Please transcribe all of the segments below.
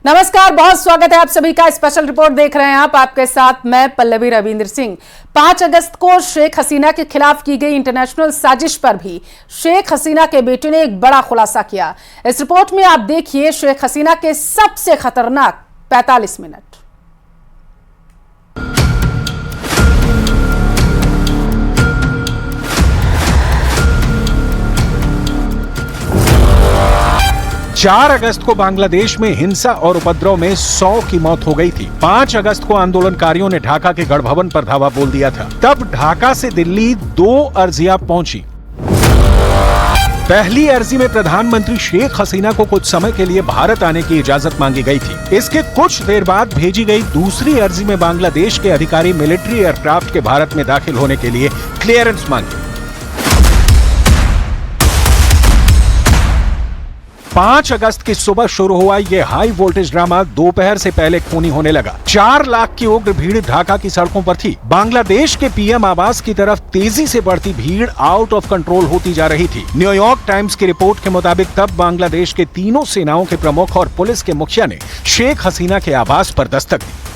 नमस्कार, बहुत स्वागत है आप सभी का। स्पेशल रिपोर्ट देख रहे हैं आप, आपके साथ मैं पल्लवी रविंद्र सिंह। 5 अगस्त को शेख हसीना के खिलाफ की गई इंटरनेशनल साजिश पर भी शेख हसीना के बेटे ने एक बड़ा खुलासा किया। इस रिपोर्ट में आप देखिए शेख हसीना के सबसे खतरनाक 45 मिनट। चार अगस्त को बांग्लादेश में हिंसा और उपद्रव में 100 की मौत हो गई थी। 5 अगस्त को आंदोलनकारियों ने ढाका के गढ़ भवन पर धावा बोल दिया था। तब ढाका से दिल्ली 2 अर्जियां पहुंची। पहली अर्जी में प्रधानमंत्री शेख हसीना को कुछ समय के लिए भारत आने की इजाजत मांगी गई थी। इसके कुछ देर बाद भेजी गई दूसरी अर्जी में बांग्लादेश के अधिकारी मिलिट्री एयरक्राफ्ट के भारत में दाखिल होने के लिए क्लियरेंस मांगी। 5 अगस्त की सुबह शुरू हुआ ये हाई वोल्टेज ड्रामा दोपहर से पहले खूनी होने लगा। 4 लाख की उग्र भीड़ ढाका की सड़कों पर थी। बांग्लादेश के पीएम आवास की तरफ तेजी से बढ़ती भीड़ आउट ऑफ कंट्रोल होती जा रही थी। न्यूयॉर्क टाइम्स की रिपोर्ट के मुताबिक तब बांग्लादेश के तीनों सेनाओं के प्रमुख और पुलिस के मुखिया ने शेख हसीना के आवास पर दस्तक दी।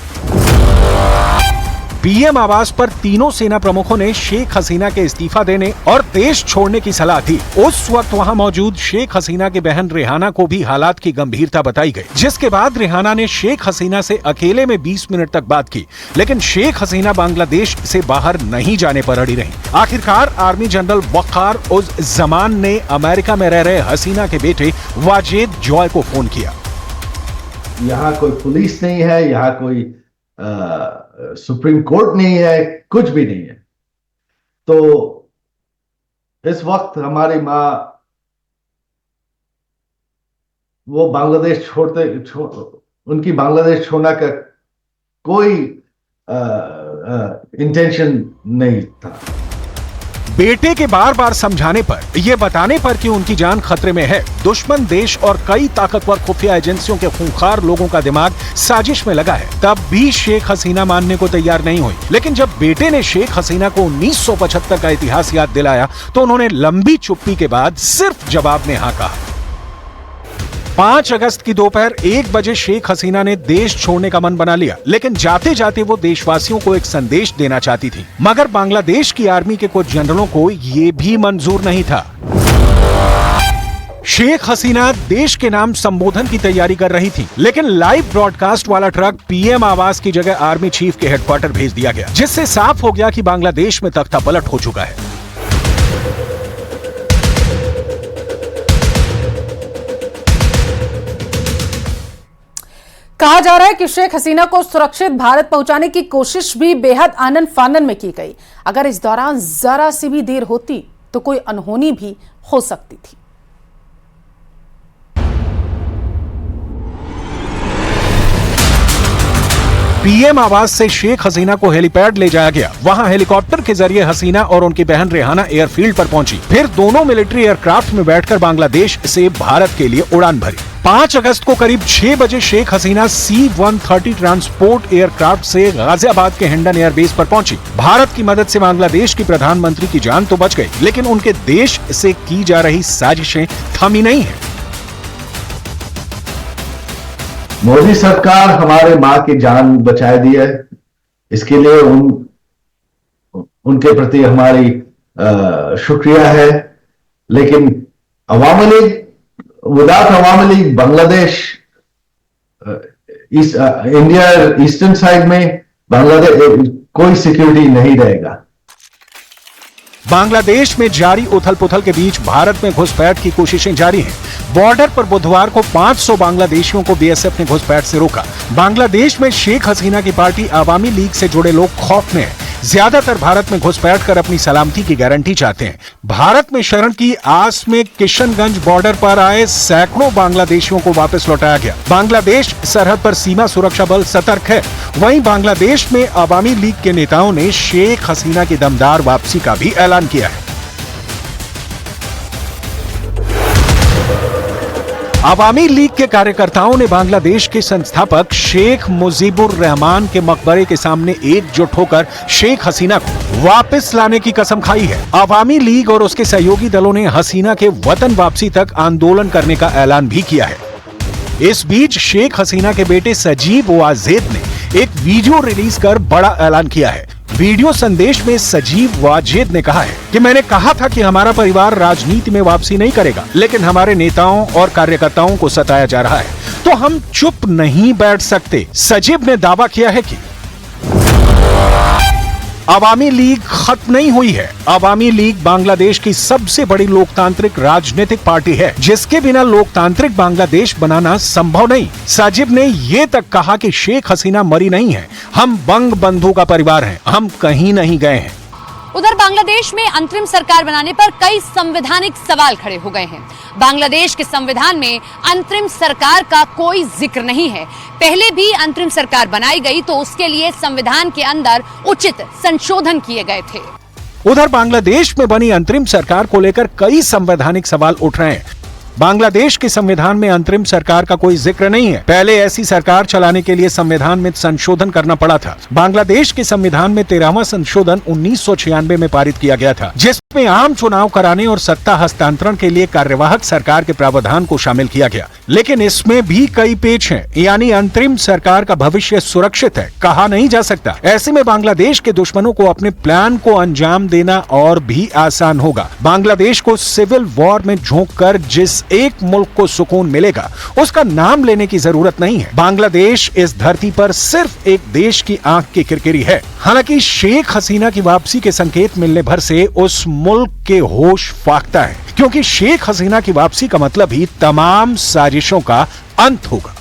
पीएम आवास पर तीनों सेना प्रमुखों ने शेख हसीना के इस्तीफा देने और देश छोड़ने की सलाह दी। उस वक्त वहां मौजूद शेख हसीना की बहन रेहाना को भी हालात की गंभीरता बताई गई, जिसके बाद रेहाना ने शेख हसीना से अकेले में 20 मिनट तक बात की, लेकिन शेख हसीना बांग्लादेश से बाहर नहीं जाने पर अड़ी रही। आखिरकार आर्मी जनरल वक़ार उज जमान ने अमेरिका में रह रहे हसीना के बेटे वाजेद जॉय को फोन किया। यहाँ कोई पुलिस नहीं है, यहाँ कोई सुप्रीम कोर्ट नहीं है, कुछ भी नहीं है। तो इस वक्त हमारी माँ वो बांग्लादेश उनकी बांग्लादेश छोड़ना का कोई इंटेंशन नहीं था। बेटे के बार बार समझाने पर, ये बताने पर कि उनकी जान खतरे में है, दुश्मन देश और कई ताकतवर खुफिया एजेंसियों के खूंखार लोगों का दिमाग साजिश में लगा है, तब भी शेख हसीना मानने को तैयार नहीं हुई। लेकिन जब बेटे ने शेख हसीना को 1975 का इतिहास याद दिलाया तो उन्होंने लंबी चुप्पी के बाद सिर्फ जवाब में हाँ कहा। 5 अगस्त की दोपहर 1 बजे शेख हसीना ने देश छोड़ने का मन बना लिया, लेकिन जाते जाते वो देशवासियों को एक संदेश देना चाहती थी। मगर बांग्लादेश की आर्मी के कुछ जनरलों को ये भी मंजूर नहीं था। शेख हसीना देश के नाम संबोधन की तैयारी कर रही थी, लेकिन लाइव ब्रॉडकास्ट वाला ट्रक पीएम आवास की जगह आर्मी चीफ के हेडक्वार्टर भेज दिया गया, जिससे साफ हो गया कि बांग्लादेश में तख्ता पलट हो चुका है। कहा जा रहा है कि शेख हसीना को सुरक्षित भारत पहुंचाने की कोशिश भी बेहद आनन फानन में की गई। अगर इस दौरान जरा सी भी देर होती तो कोई अनहोनी भी हो सकती थी। पीएम आवास से शेख हसीना को हेलीपैड ले जाया गया। वहां हेलीकॉप्टर के जरिए हसीना और उनकी बहन रेहाना एयरफील्ड पर पहुंची। फिर दोनों मिलिट्री एयरक्राफ्ट में बैठकर बांग्लादेश से भारत के लिए उड़ान भरी। 5 अगस्त को करीब 6 बजे Sheikh Hasina C-130 transport aircraft से गाजियाबाद के हिंडन एयरबेस पर पहुंची। भारत की मदद से बांग्लादेश की प्रधानमंत्री की जान तो बच गई, लेकिन उनके देश से की जा रही साजिशें थमी नहीं है। मोदी सरकार हमारे माँ की जान बचा दी है, इसके लिए उनके प्रति हमारी शुक्रिया है। लेकिन Awami League, without Awami League Bangladesh, India eastern side में बांग्लादेश कोई सिक्योरिटी नहीं रहेगा। बांग्लादेश में जारी उथल पुथल के बीच भारत में घुसपैठ की कोशिशें जारी हैं। बॉर्डर पर बुधवार को 500 बांग्लादेशियों को बीएसएफ ने घुसपैठ से रोका। बांग्लादेश में शेख हसीना की पार्टी अवामी लीग से जुड़े लोग खौफ में हैं। ज्यादातर भारत में घुसपैठ कर अपनी सलामती की गारंटी चाहते हैं। भारत में शरण की आस में किशनगंज बॉर्डर पर आए सैकड़ों बांग्लादेशियों को वापस लौटाया गया। बांग्लादेश सरहद पर सीमा सुरक्षा बल सतर्क है। वहीं बांग्लादेश में अवामी लीग के नेताओं ने शेख हसीना की दमदार वापसी का भी ऐलान किया है। अवामी लीग के कार्यकर्ताओं ने बांग्लादेश के संस्थापक शेख मुजीबुर रहमान के मकबरे के सामने एकजुट होकर शेख हसीना को वापस लाने की कसम खाई है। अवामी लीग और उसके सहयोगी दलों ने हसीना के वतन वापसी तक आंदोलन करने का ऐलान भी किया है। इस बीच शेख हसीना के बेटे सजीब वाजेद ने एक वीडियो रिलीज कर बड़ा ऐलान किया है। वीडियो संदेश में सजीब वाजेद ने कहा है कि मैंने कहा था कि हमारा परिवार राजनीति में वापसी नहीं करेगा, लेकिन हमारे नेताओं और कार्यकर्ताओं को सताया जा रहा है, तो हम चुप नहीं बैठ सकते। सजीब ने दावा किया है कि अवामी लीग खत्म नहीं हुई है। अवामी लीग बांग्लादेश की सबसे बड़ी लोकतांत्रिक राजनीतिक पार्टी है, जिसके बिना लोकतांत्रिक बांग्लादेश बनाना संभव नहीं। साजिब ने ये तक कहा कि शेख हसीना मरी नहीं है, हम बंग बंधु का परिवार हैं, हम कहीं नहीं गए हैं। उधर बांग्लादेश में अंतरिम सरकार बनाने पर कई संवैधानिक सवाल खड़े हो गए हैं। बांग्लादेश के संविधान में अंतरिम सरकार का कोई जिक्र नहीं है। पहले भी अंतरिम सरकार बनाई गई तो उसके लिए संविधान के अंदर उचित संशोधन किए गए थे। उधर बांग्लादेश में बनी अंतरिम सरकार को लेकर कई संवैधानिक सवाल उठ रहे हैं। बांग्लादेश के संविधान में अंतरिम सरकार का कोई जिक्र नहीं है। पहले ऐसी सरकार चलाने के लिए संविधान में संशोधन करना पड़ा था। बांग्लादेश के संविधान में 13वां संशोधन 1996 में पारित किया गया था, जिसमें आम चुनाव कराने और सत्ता हस्तांतरण के लिए कार्यवाहक सरकार के प्रावधान को शामिल किया गया। लेकिन इसमें भी कई पेच हैं, यानी अंतरिम सरकार का भविष्य सुरक्षित है, कहा नहीं जा सकता। ऐसे में बांग्लादेश के दुश्मनों को अपने प्लान को अंजाम देना और भी आसान होगा। बांग्लादेश को सिविल वॉर में झोंककर जिस एक मुल्क को सुकून मिलेगा, उसका नाम लेने की जरूरत नहीं है। बांग्लादेश इस धरती पर सिर्फ एक देश की आंख की किरकिरी है। हालांकि शेख हसीना की वापसी के संकेत मिलने भर से उस मुल्क के होश फाख्ता है, क्योंकि शेख हसीना की वापसी का मतलब ही तमाम साजिशों का अंत होगा।